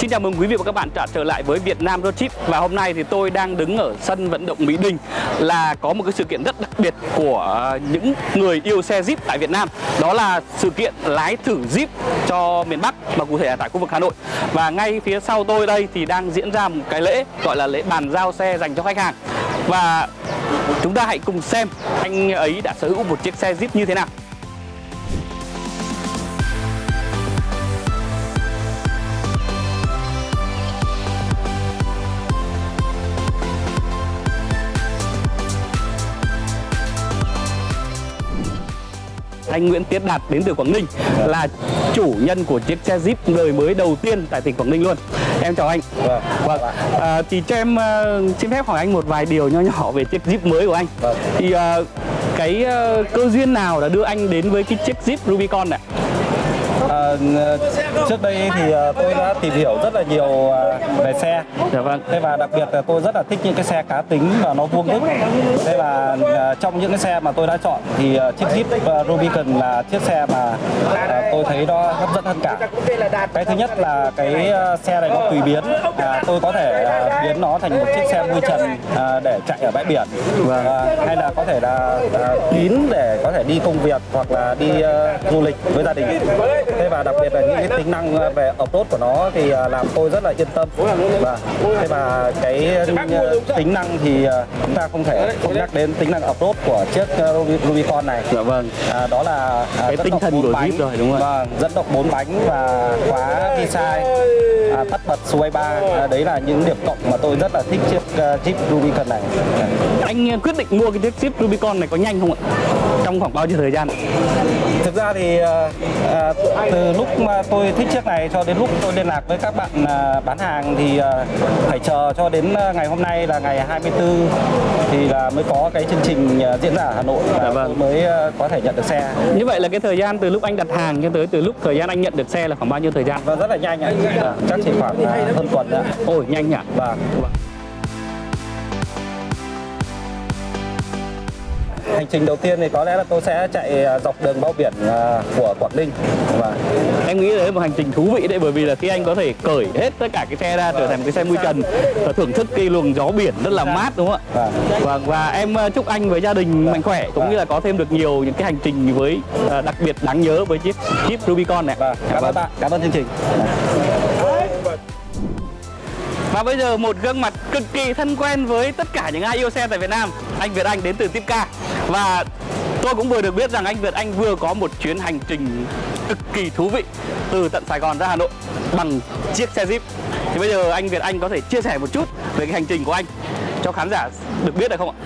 Xin chào mừng quý vị và các bạn đã trở lại với Việt Nam Road Trip. Và hôm nay thì tôi đang đứng ở sân vận động Mỹ Đình, là có một cái sự kiện rất đặc biệt của những người yêu xe Jeep tại Việt Nam. Đó là sự kiện lái thử Jeep cho miền Bắc, và cụ thể là tại khu vực Hà Nội. Và ngay phía sau tôi đây thì đang diễn ra một cái lễ gọi là lễ bàn giao xe dành cho khách hàng. Và chúng ta hãy cùng xem anh ấy đã sở hữu một chiếc xe Jeep như thế nào. Anh Nguyễn Tiến Đạt đến từ Quảng Ninh, là chủ nhân của chiếc xe Jeep đời mới đầu tiên tại tỉnh Quảng Ninh luôn. Em chào anh. Vâng. Thì cho em xin phép hỏi anh một vài điều nho nhỏ về chiếc Jeep mới của anh. Thì cái cơ duyên nào đã đưa anh đến với cái chiếc Jeep Rubicon này? Trước đây thì tôi đã tìm hiểu rất là nhiều về xe. Dạ vâng. Thế và đặc biệt là tôi rất là thích những cái xe cá tính và nó vuông vức. Thế và trong những cái xe mà tôi đã chọn thì chiếc Jeep Rubicon là chiếc xe mà tôi thấy nó hấp dẫn hơn cả. Cái thứ nhất là cái xe này nó tùy biến. Tôi có thể biến nó thành một chiếc xe mui trần để chạy ở bãi biển, hay là có thể là kín để có thể đi công việc hoặc là đi du lịch với gia đình. Thế và đặc biệt là những cái tính năng về off-road của nó thì làm tôi rất là yên tâm. Thế và cái tính năng thì chúng ta không thể không nhắc đến tính năng off-road của chiếc Rubicon này. Dạ vâng. Đó là cái tinh thần của Jeep rồi, đúng không? Vâng, dẫn động 4 bánh và khóa đi sai, tắt bật xoay 3. Đấy là những điểm cộng mà tôi rất là thích chiếc Jeep Rubicon này. Anh quyết định mua cái chiếc Jeep Rubicon này có nhanh không ạ? Trong khoảng bao nhiêu thời gian? Thực ra thì từ lúc mà tôi thích chiếc này cho đến lúc tôi liên lạc với các bạn bán hàng thì phải chờ cho đến ngày hôm nay là ngày 24 thì là mới có cái chương trình diễn ra ở Hà Nội và tôi mới có thể nhận được xe. Như vậy là cái thời gian từ lúc anh đặt hàng cho tới từ lúc thời gian anh nhận được xe là khoảng bao nhiêu thời gian? Và rất là nhanh ạ. Chắc chỉ khoảng hơn tuần nữa. Ôi, nhanh nhỉ? Vâng. Hành trình đầu tiên thì có lẽ là tôi sẽ chạy dọc đường bao biển của Quảng Ninh. Em nghĩ đấy là một hành trình thú vị đấy, bởi vì là khi anh có thể cởi hết tất cả cái xe ra trở thành một cái xe mui trần và thưởng thức cái luồng gió biển rất là mát, đúng không ạ? Vâng. Và em chúc anh với gia đình mạnh khỏe, cũng như là có thêm được nhiều những cái hành trình với đặc biệt đáng nhớ với chiếc Jeep Rubicon này. Cảm ơn bạn, cảm ơn chương trình. Và bây giờ một gương mặt cực kỳ thân quen với tất cả những ai yêu xe tại Việt Nam, anh Việt Anh đến từ Tipcar. Và tôi cũng vừa được biết rằng anh Việt Anh vừa có một chuyến hành trình cực kỳ thú vị từ tận Sài Gòn ra Hà Nội bằng chiếc xe Jeep. Thì bây giờ anh Việt Anh có thể chia sẻ một chút về cái hành trình của anh cho khán giả được biết được không ạ?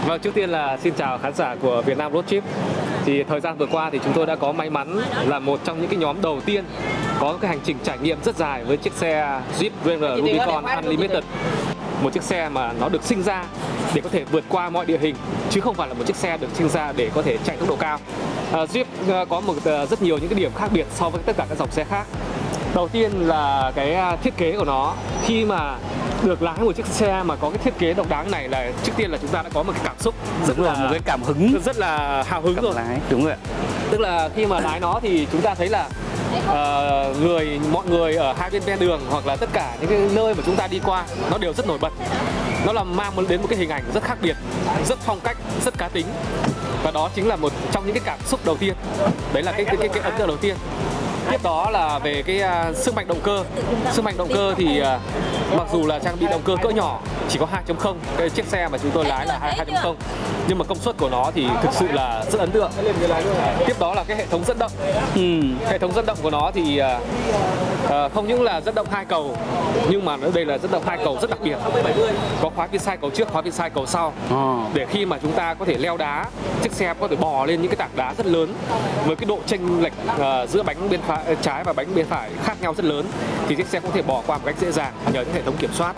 Vâng, trước tiên là xin chào khán giả của Việt Nam Road Trip. Thì thời gian vừa qua thì chúng tôi đã có may mắn là một trong những cái nhóm đầu tiên có cái hành trình trải nghiệm rất dài với chiếc xe Jeep Wrangler Rubicon Unlimited. Một chiếc xe mà nó được sinh ra để có thể vượt qua mọi địa hình, chứ không phải là một chiếc xe được sinh ra để có thể chạy tốc độ cao. Jeep có rất nhiều những cái điểm khác biệt so với tất cả các dòng xe khác. Đầu tiên là cái thiết kế của nó. Khi mà được lái một chiếc xe mà có cái thiết kế độc đáo này là trước tiên là chúng ta đã có một cái cảm xúc rất là một cái cảm hứng, rất là hào hứng rồi. Lái. Đúng rồi ạ. Tức là khi mà lái nó thì chúng ta thấy là mọi người ở hai bên ven đường hoặc là tất cả những cái nơi mà chúng ta đi qua nó đều rất nổi bật. Nó là mang đến một cái hình ảnh rất khác biệt, rất phong cách, rất cá tính. Và đó chính là một trong những cái cảm xúc đầu tiên. Đấy là cái ấn tượng đầu tiên. Tiếp đó là về cái sức mạnh động cơ. Sức mạnh động cơ thì mặc dù là trang bị động cơ cỡ nhỏ, chỉ có 2.0, cái chiếc xe mà chúng tôi lái là 2.0, nhưng mà công suất của nó thì thực sự là rất ấn tượng. Tiếp đó là cái hệ thống dẫn động. Hệ thống dẫn động của nó thì không những là dẫn động 2 cầu, nhưng mà ở đây là dẫn động 2 cầu rất đặc biệt. Có khóa phi sai cầu trước, khóa phi sai cầu sau, để khi mà chúng ta có thể leo đá, chiếc xe có thể bò lên những cái tảng đá rất lớn với cái độ chênh lệch giữa bánh bên trái và bánh bên phải khác nhau rất lớn, thì chiếc xe có thể bỏ qua một cách dễ dàng nhờ những hệ thống kiểm soát.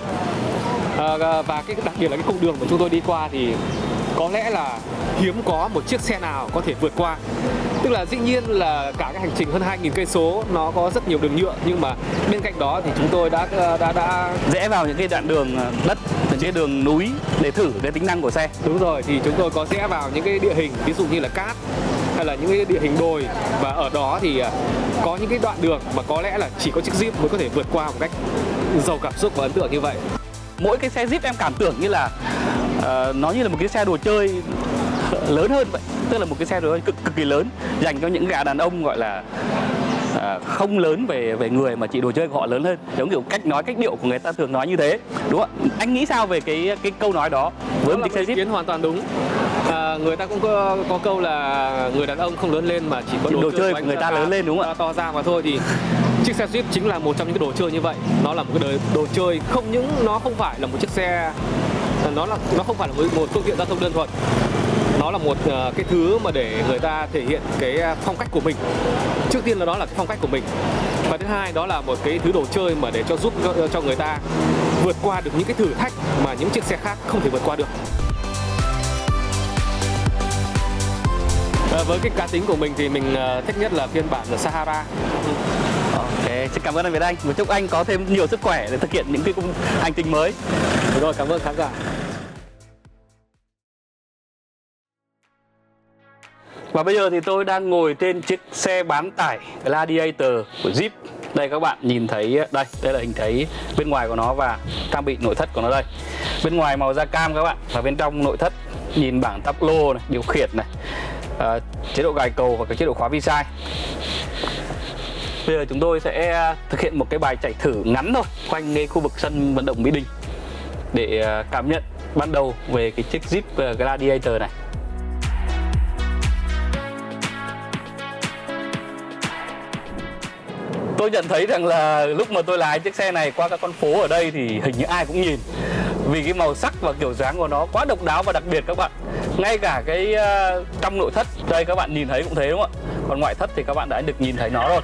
Và cái đặc biệt là cái cung đường mà chúng tôi đi qua thì có lẽ là hiếm có một chiếc xe nào có thể vượt qua. Tức là dĩ nhiên là cả cái hành trình hơn 2.000 cây số nó có rất nhiều đường nhựa, nhưng mà bên cạnh đó thì chúng tôi đã rẽ vào những cái đoạn đường đất, những cái đường núi để thử cái tính năng của xe. đúng rồi, thì chúng tôi có rẽ vào những cái địa hình ví dụ như là cát hay là những cái địa hình đồi, và ở đó thì có những cái đoạn đường mà có lẽ là chỉ có chiếc Jeep mới có thể vượt qua một cách giàu cảm xúc và ấn tượng như vậy. Mỗi cái xe Jeep em cảm tưởng như là nó như là một cái xe đồ chơi lớn hơn vậy, tức là một cái xe đồ chơi cực kỳ lớn dành cho những gã đàn ông gọi là không lớn về người mà chỉ đồ chơi của họ lớn hơn, giống kiểu cách nói, cách điệu của người ta thường nói như thế, đúng không? Anh nghĩ sao về cái câu nói đó với một chiếc xe Ý Jeep? kiến hoàn toàn đúng. Người ta cũng có câu là người đàn ông không lớn lên mà chỉ có đồ chơi của người ta lớn lên, đúng không ạ? To ra mà thôi. Thì chiếc xe Jeep chính là một trong những cái đồ chơi như vậy. Nó là một cái đồ chơi, không những nó không phải là một chiếc xe, nó không phải là một phương tiện giao thông đơn thuần. Nó là một cái thứ mà để người ta thể hiện cái phong cách của mình. Trước tiên là đó là cái phong cách của mình, và thứ hai đó là một cái thứ đồ chơi mà để giúp cho người ta vượt qua được những cái thử thách mà những chiếc xe khác không thể vượt qua được. Với cái cá tính của mình thì mình thích nhất là phiên bản Sahara. Ok, xin cảm ơn anh Việt Anh. Và chúc anh có thêm nhiều sức khỏe để thực hiện những cái hành trình mới. Rồi, cảm ơn khán giả. Và bây giờ thì tôi đang ngồi trên chiếc xe bán tải Gladiator của Jeep. Đây các bạn nhìn thấy, đây là hình thấy bên ngoài của nó và trang bị nội thất của nó đây. Bên ngoài màu da cam các bạn, và bên trong nội thất nhìn bảng táp lô này, điều khiển này, chế độ gài cầu và cái chế độ khóa vi sai. Bây giờ chúng tôi sẽ thực hiện một cái bài chạy thử ngắn thôi quanh cái khu vực sân vận động Mỹ Đình để cảm nhận ban đầu về cái chiếc Jeep Gladiator này. Tôi nhận thấy rằng là lúc mà tôi lái chiếc xe này qua các con phố ở đây thì hình như ai cũng nhìn, vì cái màu sắc và kiểu dáng của nó quá độc đáo và đặc biệt các bạn. Ngay cả cái trong nội thất đây các bạn nhìn thấy cũng thế, đúng không ạ? Còn ngoại thất thì các bạn đã được nhìn thấy nó rồi.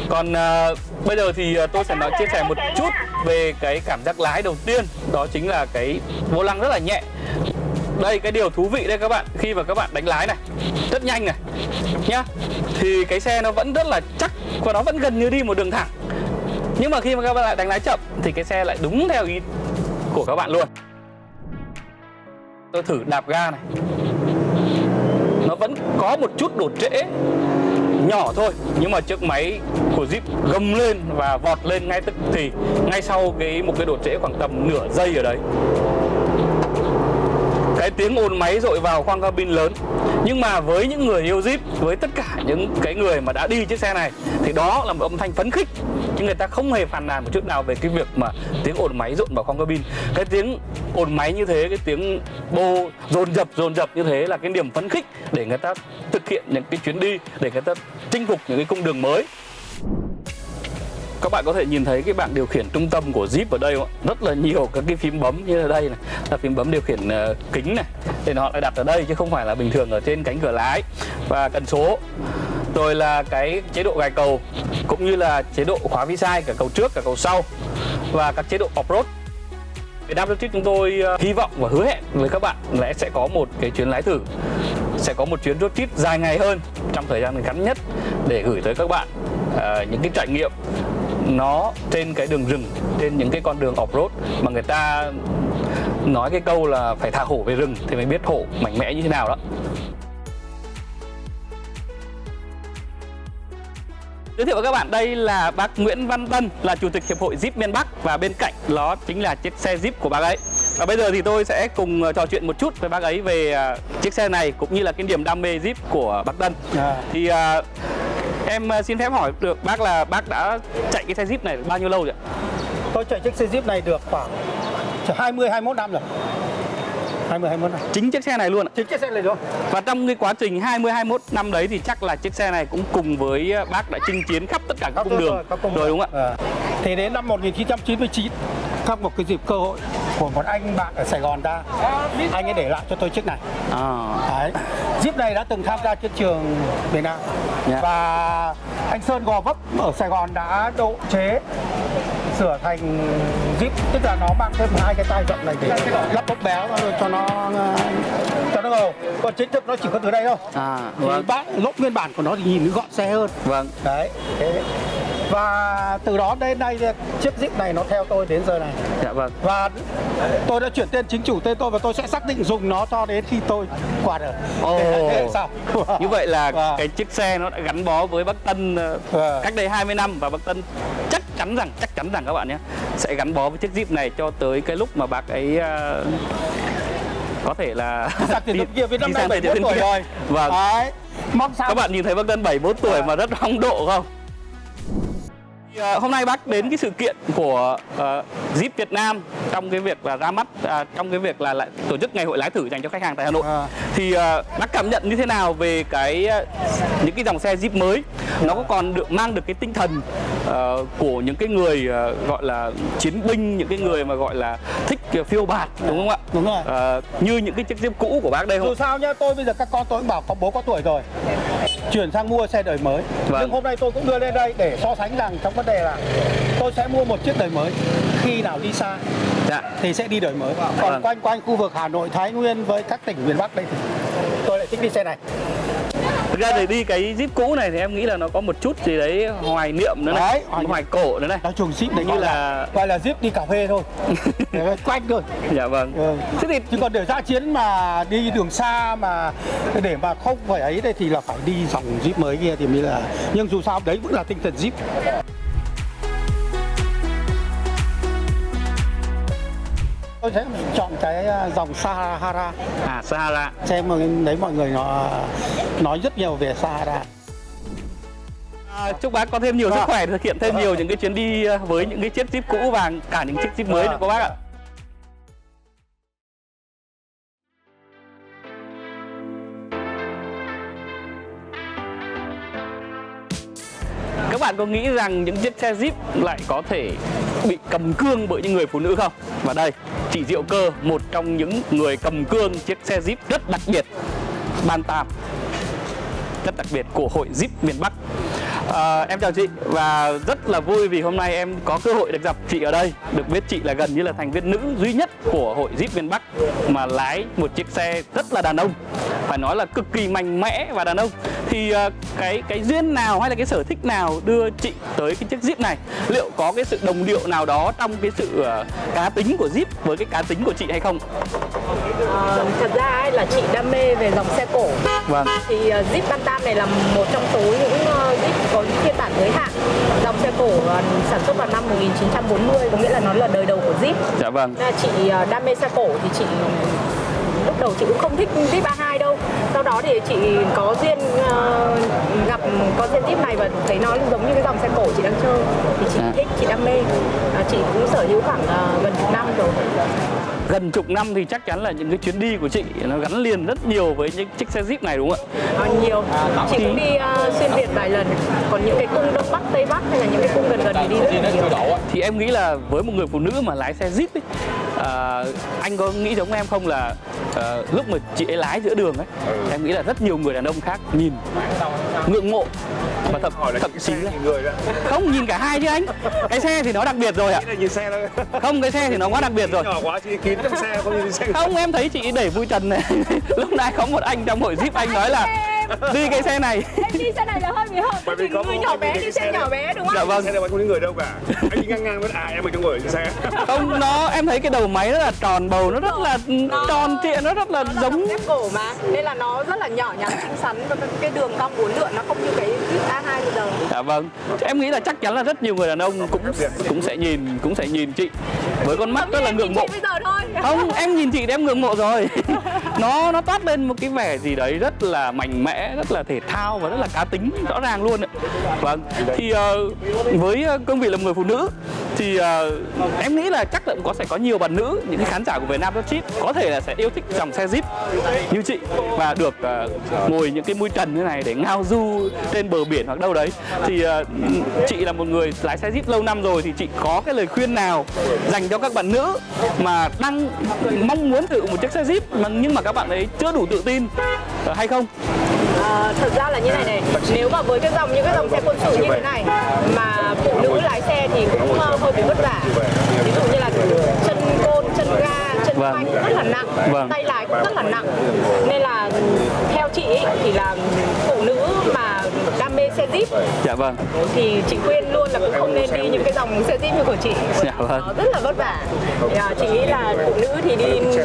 Còn bây giờ thì tôi sẽ chia sẻ một chút về cái cảm giác lái đầu tiên, đó chính là cái vô lăng rất là nhẹ. Đây, cái điều thú vị đây các bạn, khi mà các bạn đánh lái này rất nhanh này nhá, thì cái xe nó vẫn rất là chắc và nó vẫn gần như đi một đường thẳng. Nhưng mà khi mà các bạn lại đánh lái chậm thì cái xe lại đúng theo ý của các bạn luôn. Tôi thử đạp ga này, nó vẫn có một chút đột trễ nhỏ thôi, nhưng mà chiếc máy của Jeep gầm lên và vọt lên ngay tức thì, ngay sau một cái đột trễ khoảng tầm nửa giây ở đấy. Cái tiếng ồn máy dội vào khoang cabin lớn. Nhưng mà với những người yêu Jeep, với tất cả những cái người mà đã đi chiếc xe này, thì đó là một âm thanh phấn khích, chứ người ta không hề phàn nàn một chút nào về cái việc mà tiếng ồn máy dội vào khoang cabin. Cái tiếng ồn máy như thế, cái tiếng bô dồn dập như thế là cái điểm phấn khích để người ta thực hiện những cái chuyến đi, để người ta chinh phục những cái cung đường mới. Các bạn có thể nhìn thấy cái bảng điều khiển trung tâm của Jeep ở đây không ạ? Rất là nhiều các cái phím bấm như ở đây này, là phím bấm điều khiển kính này, thì họ lại đặt ở đây chứ không phải là bình thường ở trên cánh cửa lái. Và cần số, rồi là cái chế độ gài cầu, cũng như là chế độ khóa vi sai, cả cầu trước cả cầu sau, và các chế độ off-road. Việt Nam Road Trip chúng tôi hy vọng và hứa hẹn với các bạn là sẽ có một cái chuyến lái thử, sẽ có một chuyến road trip dài ngày hơn trong thời gian ngắn nhất để gửi tới các bạn những cái trải nghiệm nó trên cái đường rừng, trên những cái con đường off-road mà người ta nói cái câu là phải thả hổ về rừng thì mới biết hổ mạnh mẽ như thế nào đó. Giới thiệu với các bạn, đây là bác Nguyễn Văn Tân, là chủ tịch Hiệp hội Jeep miền Bắc, và bên cạnh đó chính là chiếc xe Jeep của bác ấy. Và bây giờ thì tôi sẽ cùng trò chuyện một chút với bác ấy về chiếc xe này cũng như là cái niềm đam mê Jeep của bác Tân. Thì em xin phép hỏi được bác là bác đã chạy cái xe Jeep này bao nhiêu lâu rồi ạ? Tôi chạy chiếc xe Jeep này được khoảng 20-21 năm rồi. 20-21 năm. Chính chiếc xe này luôn ạ? Chính chiếc xe này luôn. Và trong cái quá trình 20-21 năm đấy thì chắc là chiếc xe này cũng cùng với bác đã chinh chiến khắp tất cả các cung đường rồi đúng không ạ? Thì đến năm 1999, trong một cái dịp cơ hội của một anh bạn ở Sài Gòn ra, anh ấy để lại cho tôi chiếc này. Đấy. Jeep này đã từng tham gia chiến trường miền Nam. Và anh Sơn Gò Vấp ở Sài Gòn đã độ chế sửa thành Jeep, tức là nó mang thêm 2 cái tai rộng này để lắp bốc béo cho nó ngầu. Còn chính thức nó chỉ có từ đây thôi. Thì lốp nguyên bản của nó thì nhìn gọn xe hơn. Vâng. Đấy. Thế. Và từ đó đến nay chiếc Jeep này nó theo tôi đến giờ này. Dạ vâng. Và tôi đã chuyển tên chính chủ tên tôi và tôi sẽ xác định dùng nó cho đến khi tôi qua đời. Thế hệ sau. Như vậy là cái chiếc xe nó đã gắn bó với bác Tân cách đây 20 năm và bác Tân chắc chắn rằng các bạn nhé sẽ gắn bó với chiếc Jeep này cho tới cái lúc mà bác ấy có thể là đi sang năm nay 71 tuổi rồi. Vâng. Đấy. Mong sao các bạn nhìn thấy bác Tân 71 tuổi mà rất phong độ không? Hôm nay bác đến cái sự kiện của Jeep Việt Nam trong cái việc là ra mắt, trong cái việc là lại tổ chức ngày hội lái thử dành cho khách hàng tại Hà Nội. Thì bác cảm nhận như thế nào về những cái dòng xe Jeep mới? Nó có còn mang được cái tinh thần của những cái người gọi là chiến binh, những cái người mà gọi là thích phiêu bạt, đúng không ạ? Đúng rồi. Như những cái chiếc Jeep cũ của bác đây không? Dù sao nhá, tôi bây giờ các con tôi cũng bảo có bố có tuổi rồi, chuyển sang mua xe đời mới. Nhưng hôm nay tôi cũng đưa lên đây để so sánh rằng trong vấn đề là tôi sẽ mua một chiếc đời mới, khi nào đi xa thì sẽ đi đời mới. Còn quanh khu vực Hà Nội, Thái Nguyên với các tỉnh miền Bắc đây thì tôi lại thích đi xe này. Thực ra để đi cái Jeep cũ này thì em nghĩ là nó có một chút gì đấy hoài niệm nữa này, hoài cổ nữa này. Nói chung Jeep này như là gọi là Jeep đi cà phê thôi, quanh thôi. Dạ vâng. Thế thì chứ còn để dã chiến mà đi đường xa mà để mà không phải ấy đây thì là phải đi dòng Jeep mới kia thì mới là. Nhưng dù sao đấy vẫn là tinh thần Jeep. Tôi sẽ chọn cái dòng Sahara. Sahara. Xem đấy mọi người nó nói rất nhiều về Sahara. Chúc bác có thêm nhiều sức khỏe, thực hiện thêm nhiều những cái chuyến đi với những cái chiếc Jeep cũ và cả những chiếc Jeep mới nữa của bác ạ. Các bạn có nghĩ rằng những chiếc xe Jeep lại có thể bị cầm cương bởi những người phụ nữ không? Và đây, chị Diệu Cơ, một trong những người cầm cương chiếc xe Jeep rất đặc biệt, Bantam, rất đặc biệt của hội Jeep miền Bắc. Em chào chị và rất là vui vì hôm nay em có cơ hội được gặp chị ở đây. Được biết chị là gần như là thành viên nữ duy nhất của hội Jeep miền Bắc mà lái một chiếc xe rất là đàn ông, phải nói là cực kỳ mạnh mẽ và đàn ông. Thì cái duyên nào hay là cái sở thích nào đưa chị tới cái chiếc Jeep này? Liệu có cái sự đồng điệu nào đó trong cái sự cá tính của Jeep với cái cá tính của chị hay không? Thật ra ấy là chị đam mê về dòng xe cổ. Vâng. Thì Jeep Bantam này là một trong số những Jeep có phiên bản giới hạn. Dòng xe cổ sản xuất vào năm 1940, có nghĩa là nó là đời đầu của Jeep. Dạ vâng. Chị đam mê xe cổ thì chị lúc đầu chị cũng không thích Jeep A2 đâu. Sau đó thì chị có duyên gặp con xe Jeep này và thấy nó giống như cái dòng xe cổ chị đang chơi. Thì chị thích, chị đam mê. Chị cũng sở hữu khoảng gần chục năm rồi. Gần chục năm thì chắc chắn là những cái chuyến đi của chị nó gắn liền rất nhiều với những chiếc xe Jeep này đúng không ạ? Nhiều. Chị cũng đi xuyên Việt vài lần. Còn những cái cung Đông Bắc, Tây Bắc hay là những cái cung gần gần thì đi rất là nhiều. Thì em nghĩ là với một người phụ nữ mà lái xe Jeep ấy, anh có nghĩ giống em không là lúc mà chị ấy lái giữa đường ấy, em nghĩ là rất nhiều người đàn ông khác nhìn ngưỡng mộ và thậm chí là không, nhìn cả hai chứ anh. Cái xe thì nó đặc biệt rồi ạ. Không, cái xe thì nó quá đặc biệt rồi. Không, em thấy chị đẩy vui trần này. Lúc nãy có một anh trong hội Jeep anh nói là đi cái xe này. Em đi xe này là hơi bị hợp. Bởi vì có người nhỏ bé đi xe nhỏ bé đúng không? Dạ vâng. Xe này không có người đâu cả. Anh đi ngang với em ở trong ngồi trên xe. Không, em thấy cái đầu máy rất là tròn, bầu nó rất là tròn trịa, nó rất là giống Jeep cổ mà, nên là nó rất là nhỏ nhắn xinh xắn và cái đường cong uốn lượn nó không như cái Jeep A2 bây giờ. Dạ vâng. Em nghĩ là chắc chắn là rất nhiều người đàn ông cũng sẽ nhìn chị với con mắt rất là ngưỡng mộ. Bây giờ thôi. Không, em nhìn chị thì em ngưỡng mộ rồi. Nó toát lên một cái vẻ gì đấy rất là mạnh mẽ, rất là thể thao và rất là cá tính rõ ràng luôn ạ. Vâng. Thì với cương vị là một người phụ nữ thì em nghĩ là chắc là cũng sẽ có nhiều bạn nữ, những cái khán giả của Việt Nam Jeep có thể là sẽ yêu thích dòng xe Jeep như chị và được ngồi những cái mui trần như này để ngao du trên bờ biển hoặc đâu đấy. Thì chị là một người lái xe Jeep lâu năm rồi thì chị có cái lời khuyên nào dành cho các bạn nữ mà đang mong muốn thử một chiếc xe Jeep nhưng mà các bạn ấy chưa đủ tự tin hay không? Thật ra là như này này, nếu mà với những cái dòng xe quân sự như thế này mà phụ nữ lái xe thì cũng hơi bị vất vả. Ví dụ như là chân côn, chân ga, chân phanh rất là nặng, tay lái cũng rất là nặng. Nên là theo chị ấy, thì là phụ nữ mà đam mê xe Jeep Dạ vâng. thì chị khuyên luôn là cũng không nên đi những cái dòng xe Jeep như của chị. Dạ vâng. Nó rất là vất vả. Chị nghĩ là phụ nữ thì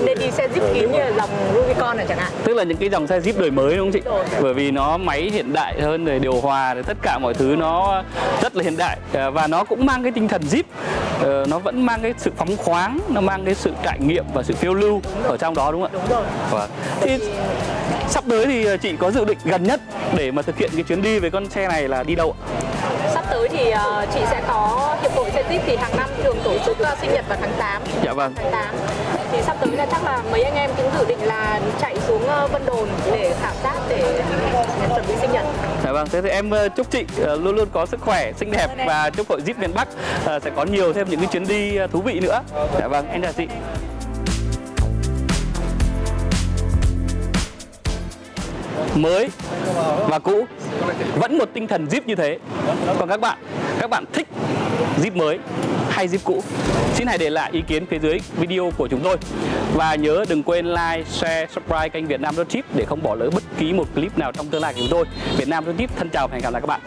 nên đi xe Jeep kín như là dòng Rubicon này chẳng hạn. Tức là những cái dòng xe Jeep đời mới đúng không chị? Rồi. Bởi vì nó máy hiện đại hơn, rồi điều hòa, rồi tất cả mọi thứ nó rất là hiện đại, và nó cũng mang cái tinh thần Jeep. Nó vẫn mang cái sự phóng khoáng, nó mang cái sự trải nghiệm và sự phiêu lưu ở trong đó đúng không ạ? Đúng rồi. Vâng. Thì sắp tới thì chị có dự định gần nhất để mà thực hiện cái chuyến đi với con xe này là đi đâu ạ? Sắp tới thì chị sẽ có hiệp hội xe Jeep thì hàng năm thường tổ chức sinh nhật vào tháng 8. Dạ vâng. Tháng 8. Thì sắp tới là chắc là mấy anh em cũng dự định là chạy xuống Vân Đồn để khảo sát để chuẩn bị sinh nhật. Dạ vâng, thế thì em chúc chị luôn luôn có sức khỏe, xinh đẹp và chúc hội Jeep miền Bắc sẽ có nhiều thêm những cái chuyến đi thú vị nữa. Dạ vâng, em chào chị. Mới và cũ vẫn một tinh thần Jeep như thế. Còn các bạn thích Jeep mới hay Jeep cũ? Xin hãy để lại ý kiến phía dưới video của chúng tôi. Và nhớ đừng quên like, share, subscribe kênh Việt Nam Road Trip để không bỏ lỡ bất kỳ một clip nào trong tương lai của chúng tôi. Việt Nam Road Trip thân chào và hẹn gặp lại các bạn.